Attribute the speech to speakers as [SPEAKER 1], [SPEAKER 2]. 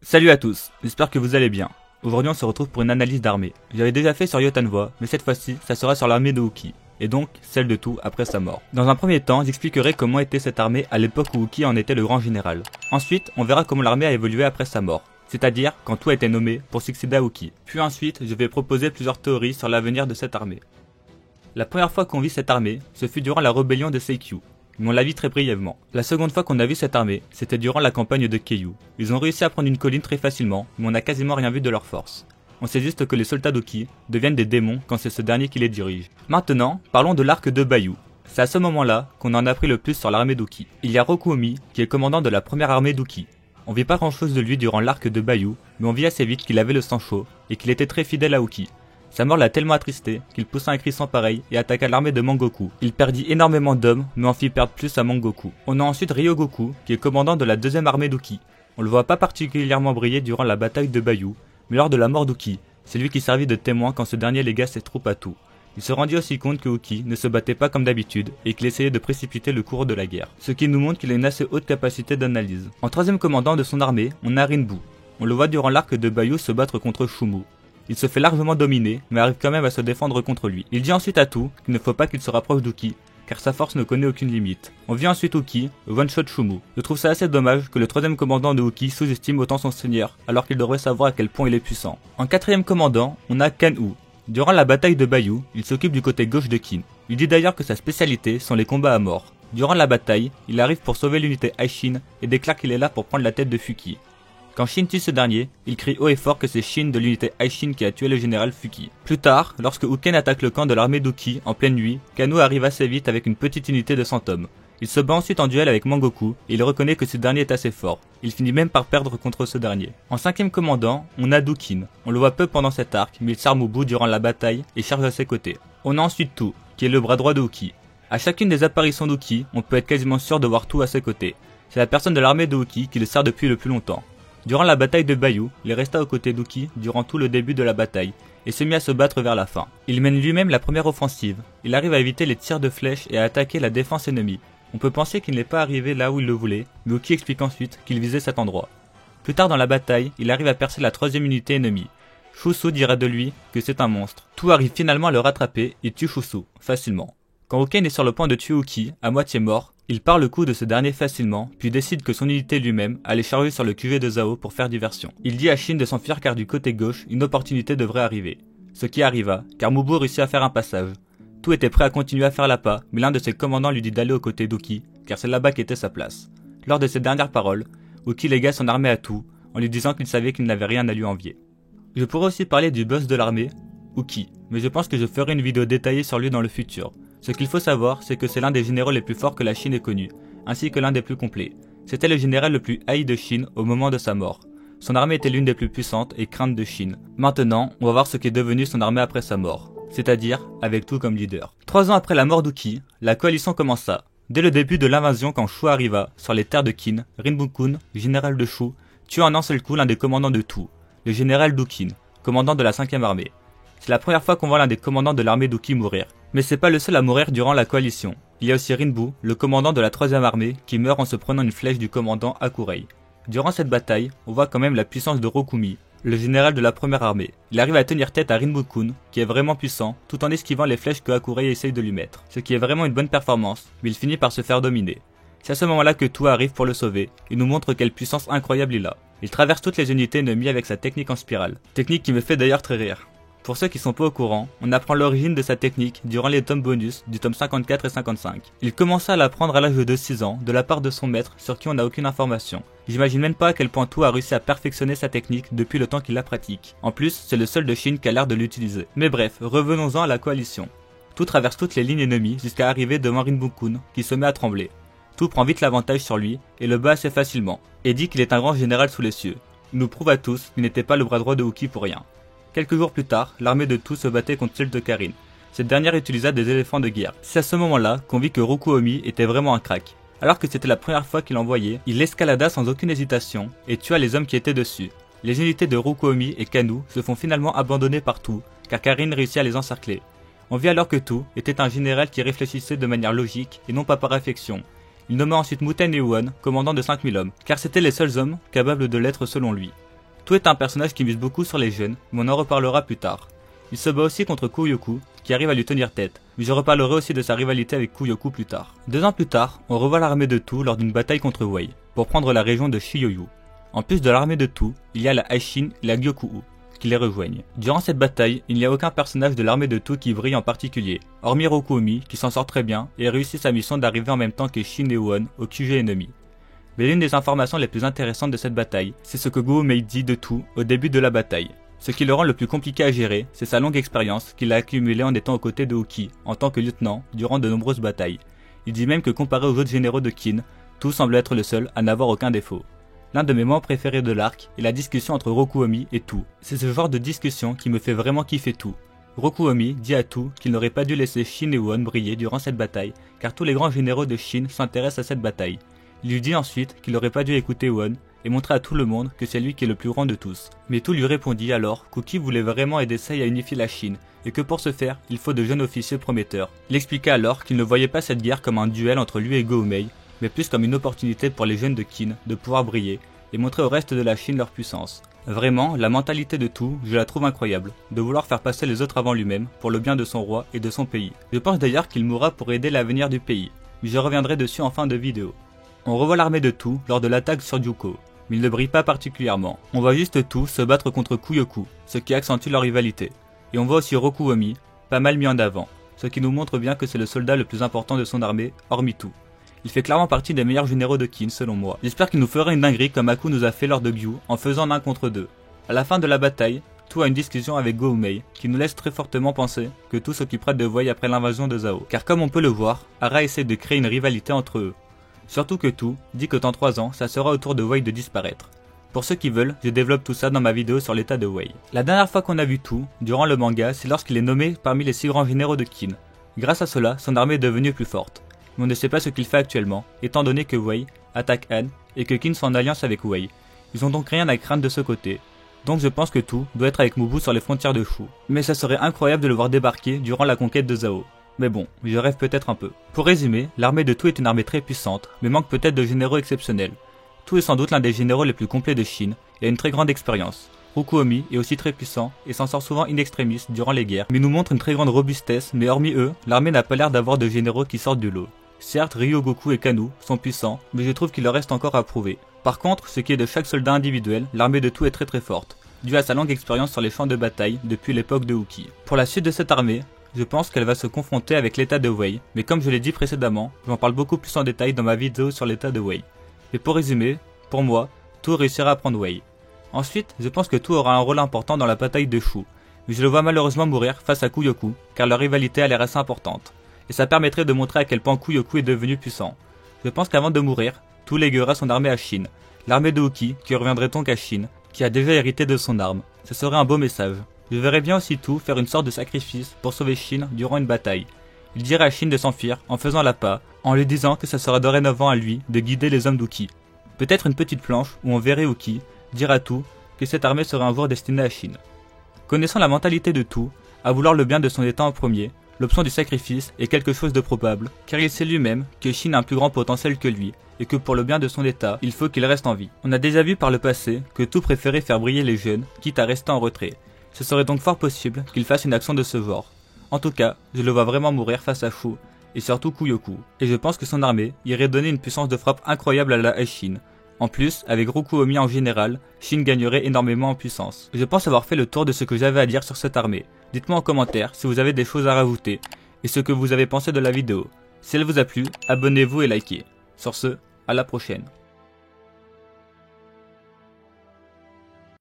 [SPEAKER 1] Salut à tous, j'espère que vous allez bien. Aujourd'hui on se retrouve pour une analyse d'armée. J'avais déjà fait sur Yotanwa, mais cette fois-ci ça sera sur l'armée de Uki, et donc celle de Tout après sa mort. Dans un premier temps, j'expliquerai comment était cette armée à l'époque où Uki en était le grand général. Ensuite, on verra comment l'armée a évolué après sa mort, c'est-à-dire quand Tout a été nommé pour succéder à Uki. Puis ensuite, je vais proposer plusieurs théories sur l'avenir de cette armée. La première fois qu'on vit cette armée, ce fut durant la rébellion de Seikyu. Mais on l'a vu très brièvement. La seconde fois qu'on a vu cette armée, c'était durant la campagne de Keiyu. Ils ont réussi à prendre une colline très facilement, mais on n'a quasiment rien vu de leur force. On sait juste que les soldats d'Uki deviennent des démons quand c'est ce dernier qui les dirige. Maintenant, parlons de l'arc de Bayou. C'est à ce moment-là qu'on en a appris le plus sur l'armée d'Uki. Il y a Rokuomi, qui est commandant de la première armée d'Uki. On vit pas grand chose de lui durant l'arc de Bayou, mais on vit assez vite qu'il avait le sang chaud, et qu'il était très fidèle à Uki. Sa mort l'a tellement attristé qu'il poussa un cri sans pareil et attaqua l'armée de Mangoku. Il perdit énormément d'hommes, mais en fit perdre plus à Mangoku. On a ensuite Ryogoku, qui est commandant de la deuxième armée d'Uki. On le voit pas particulièrement briller durant la bataille de Bayou, mais lors de la mort d'Uki, c'est lui qui servit de témoin quand ce dernier légua ses troupes à Tout. Il se rendit aussi compte que Uki ne se battait pas comme d'habitude et qu'il essayait de précipiter le cours de la guerre, ce qui nous montre qu'il a une assez haute capacité d'analyse. En troisième commandant de son armée, on a Rinbu. On le voit durant l'arc de Bayou se battre contre Shumu. Il se fait largement dominer, mais arrive quand même à se défendre contre lui. Il dit ensuite à Tout qu'il ne faut pas qu'il se rapproche d'Uki, car sa force ne connaît aucune limite. On vit ensuite Uki, one-shot Shumu. Je trouve ça assez dommage que le troisième commandant de Uki sous-estime autant son seigneur, alors qu'il devrait savoir à quel point il est puissant. En quatrième commandant, on a Kan-U. Durant la bataille de Bayou, il s'occupe du côté gauche de Kin. Il dit d'ailleurs que sa spécialité sont les combats à mort. Durant la bataille, il arrive pour sauver l'unité Aishin et déclare qu'il est là pour prendre la tête de Fuki. Quand Shin tue ce dernier, il crie haut et fort que c'est Shin de l'unité Aishin qui a tué le général Fuki. Plus tard, lorsque Uken attaque le camp de l'armée d'Uki en pleine nuit, Kano arrive assez vite avec une petite unité de 100 hommes. Il se bat ensuite en duel avec Mangoku et il reconnaît que ce dernier est assez fort. Il finit même par perdre contre ce dernier. En cinquième commandant, on a Dukin. On le voit peu pendant cet arc, mais il s'arme au bout durant la bataille et charge à ses côtés. On a ensuite Tout, qui est le bras droit de Uki. À chacune des apparitions d'Uki, on peut être quasiment sûr de voir Tout à ses côtés. C'est la personne de l'armée de Uki qui le sert depuis le plus longtemps. Durant la bataille de Bayou, il resta aux côtés d'Uki durant tout le début de la bataille et se mit à se battre vers la fin. Il mène lui-même la première offensive. Il arrive à éviter les tirs de flèches et à attaquer la défense ennemie. On peut penser qu'il n'est pas arrivé là où il le voulait, mais Uki explique ensuite qu'il visait cet endroit. Plus tard dans la bataille, il arrive à percer la troisième unité ennemie. Shusu dira de lui que c'est un monstre. Tout arrive finalement à le rattraper et tue Shusu, facilement. Quand Uken est sur le point de tuer Uki, à moitié mort, il part le coup de ce dernier facilement, puis décide que son unité lui-même allait charger sur le QG de Zao pour faire diversion. Il dit à Shin de s'enfuir car du côté gauche, une opportunité devrait arriver. Ce qui arriva, car Mubu réussit à faire un passage. Tout était prêt à continuer à faire l'appât, mais l'un de ses commandants lui dit d'aller aux côtés d'Uki, car c'est là-bas qu'était sa place. Lors de ses dernières paroles, Uki légua son armée à Tout, en lui disant qu'il savait qu'il n'avait rien à lui envier. Je pourrais aussi parler du boss de l'armée, Uki, mais je pense que je ferai une vidéo détaillée sur lui dans le futur. Ce qu'il faut savoir, c'est que c'est l'un des généraux les plus forts que la Chine ait connu, ainsi que l'un des plus complets. C'était le général le plus haï de Chine au moment de sa mort. Son armée était l'une des plus puissantes et craintes de Chine. Maintenant, on va voir ce qu'est devenu son armée après sa mort, c'est-à-dire avec Tout comme leader. 3 ans après la mort d'Uki, la coalition commença. Dès le début de l'invasion quand Shu arriva, sur les terres de Qin, Rinbu-kun, général de Shu, tua en un seul coup l'un des commandants de Tout, le général Dukin, commandant de la 5e armée. C'est la première fois qu'on voit l'un des commandants de l'armée d'Uki mourir. Mais c'est pas le seul à mourir durant la coalition. Il y a aussi Rinbu, le commandant de la 3e armée, qui meurt en se prenant une flèche du commandant Hakurei. Durant cette bataille, on voit quand même la puissance de Rokumi, le général de la 1re armée. Il arrive à tenir tête à Rinbu-kun, qui est vraiment puissant, tout en esquivant les flèches que Hakurei essaye de lui mettre. Ce qui est vraiment une bonne performance, mais il finit par se faire dominer. C'est à ce moment-là que Tout arrive pour le sauver, et nous montre quelle puissance incroyable il a. Il traverse toutes les unités ennemies avec sa technique en spirale. Technique qui me fait d'ailleurs très rire. Pour ceux qui sont pas au courant, on apprend l'origine de sa technique durant les tomes bonus du tome 54 et 55. Il commença à l'apprendre à l'âge de 6 ans, de la part de son maître sur qui on n'a aucune information. J'imagine même pas à quel point Tout a réussi à perfectionner sa technique depuis le temps qu'il la pratique. En plus, c'est le seul de Chine qui a l'air de l'utiliser. Mais bref, revenons-en à la coalition. Tout traverse toutes les lignes ennemies jusqu'à arriver devant Rinbu-kun, qui se met à trembler. Tout prend vite l'avantage sur lui et le bat assez facilement, et dit qu'il est un grand général sous les cieux. Il nous prouve à tous qu'il n'était pas le bras droit de Uki pour rien. Quelques jours plus tard, l'armée de Tout se battait contre celle de Karin. Cette dernière utilisa des éléphants de guerre. C'est à ce moment-là qu'on vit que Rokuomi était vraiment un crack. Alors que c'était la première fois qu'il envoyait, il l'escalada sans aucune hésitation et tua les hommes qui étaient dessus. Les unités de Rokuomi et Kanu se font finalement abandonner par Tout, car Karin réussit à les encercler. On vit alors que Tout était un général qui réfléchissait de manière logique et non pas par affection. Il nomma ensuite Muten et Won commandant de 5000 hommes, car c'étaient les seuls hommes capables de l'être selon lui. Tout est un personnage qui mise beaucoup sur les jeunes, mais on en reparlera plus tard. Il se bat aussi contre Kouyoku, qui arrive à lui tenir tête, mais je reparlerai aussi de sa rivalité avec Kouyoku plus tard. 2 ans plus tard, on revoit l'armée de Tu lors d'une bataille contre Wei, pour prendre la région de Shiyoyu. En plus de l'armée de Tu, il y a la Aishin et la Gyokuu, qui les rejoignent. Durant cette bataille, il n'y a aucun personnage de l'armée de Tu qui brille en particulier, hormis Rokuomi, qui s'en sort très bien, et réussit sa mission d'arriver en même temps que Shin et Won au QG ennemi. Mais l'une des informations les plus intéressantes de cette bataille, c'est ce que Go-Mei dit de Tu au début de la bataille. Ce qui le rend le plus compliqué à gérer, c'est sa longue expérience qu'il a accumulée en étant aux côtés de Uki, en tant que lieutenant, durant de nombreuses batailles. Il dit même que comparé aux autres généraux de Qin, Tu semble être le seul à n'avoir aucun défaut. L'un de mes moments préférés de l'arc est la discussion entre Rokuomi et Tu. C'est ce genre de discussion qui me fait vraiment kiffer Tu. Rokuomi dit à Tu qu'il n'aurait pas dû laisser Shin et Won briller durant cette bataille, car tous les grands généraux de Shin s'intéressent à cette bataille. Il lui dit ensuite qu'il n'aurait pas dû écouter Won et montrer à tout le monde que c'est lui qui est le plus grand de tous. Mais Tu lui répondit alors qu'Uki voulait vraiment aider Sei à unifier la Chine, et que pour ce faire, il faut de jeunes officiers prometteurs. Il expliqua alors qu'il ne voyait pas cette guerre comme un duel entre lui et Go-Mei, mais plus comme une opportunité pour les jeunes de Qin de pouvoir briller, et montrer au reste de la Chine leur puissance. Vraiment, la mentalité de Tu, je la trouve incroyable, de vouloir faire passer les autres avant lui-même, pour le bien de son roi et de son pays. Je pense d'ailleurs qu'il mourra pour aider l'avenir du pays, mais je reviendrai dessus en fin de vidéo. On revoit l'armée de Tu lors de l'attaque sur Juko, mais il ne brille pas particulièrement. On voit juste Tu se battre contre Kouyoku, ce qui accentue leur rivalité. Et on voit aussi Rokuomi, pas mal mis en avant, ce qui nous montre bien que c'est le soldat le plus important de son armée, hormis Tu. Il fait clairement partie des meilleurs généraux de Qin selon moi. J'espère qu'il nous fera une dinguerie comme Aku nous a fait lors de Gyu en faisant 1 contre 2. À la fin de la bataille, Tu a une discussion avec Go-Mei qui nous laisse très fortement penser que Tu s'occupera de Wei après l'invasion de Zhao. Car comme on peut le voir, Hara essaie de créer une rivalité entre eux. Surtout que Tu dit que dans 3 ans, ça sera au tour de Wei de disparaître. Pour ceux qui veulent, je développe tout ça dans ma vidéo sur l'état de Wei. La dernière fois qu'on a vu Tu, durant le manga, c'est lorsqu'il est nommé parmi les 6 grands généraux de Qin. Grâce à cela, son armée est devenue plus forte. Mais on ne sait pas ce qu'il fait actuellement, étant donné que Wei attaque Han et que Qin sont en alliance avec Wei. Ils ont donc rien à craindre de ce côté. Donc je pense que Tu doit être avec Mubu sur les frontières de Shu. Mais ça serait incroyable de le voir débarquer durant la conquête de Zhao. Mais bon, je rêve peut-être un peu. Pour résumer, l'armée de Tu est une armée très puissante, mais manque peut-être de généraux exceptionnels. Tu est sans doute l'un des généraux les plus complets de Chine et a une très grande expérience. Rokuomi est aussi très puissant et s'en sort souvent in extremis durant les guerres, mais nous montre une très grande robustesse, mais hormis eux, l'armée n'a pas l'air d'avoir de généraux qui sortent du lot. Certes, Ryogoku et Kanu sont puissants, mais je trouve qu'il leur reste encore à prouver. Par contre, ce qui est de chaque soldat individuel, l'armée de Tu est très forte, due à sa longue expérience sur les champs de bataille depuis l'époque de Uki. Pour la suite de cette armée, je pense qu'elle va se confronter avec l'état de Wei, mais comme je l'ai dit précédemment, j'en parle beaucoup plus en détail dans ma vidéo sur l'état de Wei. Mais pour résumer, pour moi, Tu réussira à prendre Wei. Ensuite, je pense que Tu aura un rôle important dans la bataille de Shu, mais je le vois malheureusement mourir face à Kouyoku, car leur rivalité a l'air assez importante, et ça permettrait de montrer à quel point Kouyoku est devenu puissant. Je pense qu'avant de mourir, Tu léguera son armée à Shin, l'armée de Uki qui reviendrait donc à Shin, qui a déjà hérité de son arme. Ce serait un beau message. Je verrais bien aussi Tu faire une sorte de sacrifice pour sauver Shin durant une bataille. Il dirait à Shin de s'enfuir en faisant la pas, en lui disant que ça sera dorénavant à lui de guider les hommes d'Uki. Peut-être une petite planche où on verrait Uki dire à Tu que cette armée serait un jour destinée à Shin. Connaissant la mentalité de Tu, à vouloir le bien de son état en premier, l'option du sacrifice est quelque chose de probable, car il sait lui-même que Shin a un plus grand potentiel que lui, et que pour le bien de son état, il faut qu'il reste en vie. On a déjà vu par le passé que Tu préférait faire briller les jeunes, quitte à rester en retrait. Ce serait donc fort possible qu'il fasse une action de ce genre. En tout cas, je le vois vraiment mourir face à Shu, et surtout Kouyoku, et je pense que son armée irait donner une puissance de frappe incroyable à la Aishin. En plus, avec Rokuomi en général, Shin gagnerait énormément en puissance. Je pense avoir fait le tour de ce que j'avais à dire sur cette armée. Dites-moi en commentaire si vous avez des choses à rajouter, et ce que vous avez pensé de la vidéo. Si elle vous a plu, abonnez-vous et likez. Sur ce, à la prochaine.